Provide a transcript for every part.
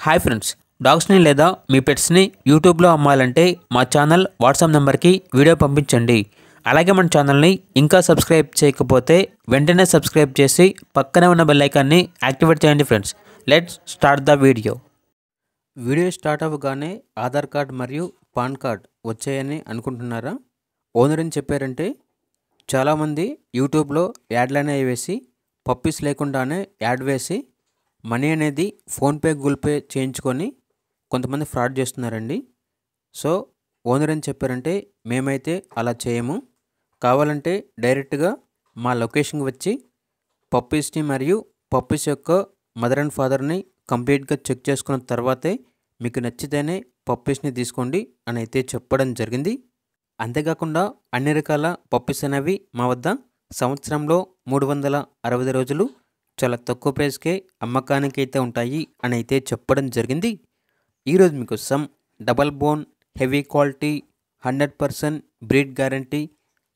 Hi friends, డాగ్స్ని లేదా మీ పెట్స్ని యూట్యూబ్లో అమ్మాలంటే మా ఛానల్ వాట్సాప్ నెంబర్కి వీడియో పంపించండి. అలాగే మన ఛానల్ని ఇంకా సబ్స్క్రైబ్ చేయకపోతే వెంటనే సబ్స్క్రైబ్ చేసి పక్కనే ఉన్న బెల్ ఐకాన్ని యాక్టివేట్ చేయండి. Friends, let's start the video. Video start అవ్వగానే ఆధార్ కార్డ్ మరియు పాన్ కార్డ్ వచ్చాయని అనుకుంటున్నారా? ఓనర్ అని చెప్పారంటే చాలామంది యూట్యూబ్లో యాడ్లనే వేసి పప్పీస్ లేకుండానే యాడ్ వేసి మనీ అనేది ఫోన్పే గూగుల్ పే చేయించుకొని కొంతమంది ఫ్రాడ్ చేస్తున్నారండి. సో ఓనర్ అని చెప్పారంటే మేమైతే అలా చేయము. కావాలంటే డైరెక్ట్గా మా లొకేషన్కి వచ్చి పప్పీస్ని మరియు పప్పీస్ యొక్క మదర్ అండ్ ఫాదర్ని కంప్లీట్గా చెక్ చేసుకున్న తర్వాతే మీకు నచ్చితేనే పప్పీస్ని తీసుకోండి అని అయితే చెప్పడం జరిగింది. అంతేకాకుండా అన్ని రకాల పప్పీస్ అనేవి మా వద్ద సంవత్సరంలో 360 రోజులు చాలా తక్కువ ప్రైస్కే అమ్మకానికి అయితే ఉంటాయి అని అయితే చెప్పడం జరిగింది. ఈరోజు మీకు double bone heavy quality 100% breed guarantee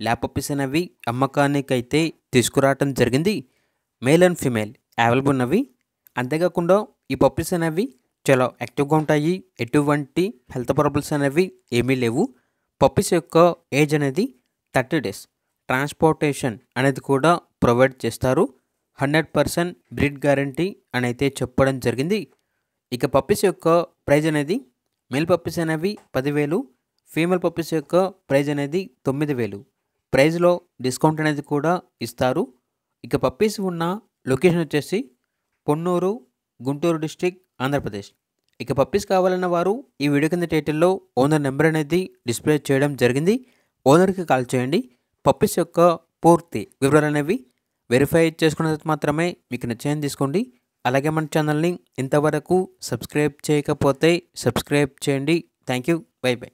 lab puppies అనేవి అమ్మకానికి అయితే తీసుకురావటం జరిగింది. మేల్ అండ్ ఫీమేల్ అవైలబుల్ ఉన్నవి. అంతేకాకుండా ఈ పప్పీస్ అనేవి చాలా యాక్టివ్గా ఉంటాయి. ఎటువంటి హెల్త్ ప్రాబ్లమ్స్ అనేవి ఏమీ లేవు. పప్పీస్ యొక్క ఏజ్ అనేది 30 days. ట్రాన్స్పోర్టేషన్ అనేది కూడా ప్రొవైడ్ చేస్తారు. 100% బ్రీడ్ గ్యారంటీ అని అయితే చెప్పడం జరిగింది. ఇక పప్పీస్ యొక్క ప్రైజ్ అనేది మేల్ పప్పీస్ అనేవి 10,000, ఫీమేల్ పప్పీస్ యొక్క ప్రైజ్ అనేది 9,000. ప్రైజ్లో డిస్కౌంట్ అనేది కూడా ఇస్తారు. ఇక పప్పీస్ ఉన్న లొకేషన్ వచ్చేసి పొన్నూరు, గుంటూరు డిస్ట్రిక్ట్, ఆంధ్రప్రదేశ్. ఇక పప్పీస్ కావాలన్న వారు ఈ వీడియో కింద టైటిల్లో ఓనర్ నెంబర్ అనేది డిస్ప్లే చేయడం జరిగింది. ఓనర్కి కాల్ చేయండి. పప్పీస్ యొక్క పూర్తి వివరాలు అనేవి వెరిఫై చేసుకున్న తర్వాత మాత్రమే మీకు నచ్చేది తీసుకోండి. అలాగే మన ఛానల్ని ఇంతవరకు సబ్స్క్రైబ్ చేయకపోతే సబ్స్క్రైబ్ చేయండి. Thank you. By by.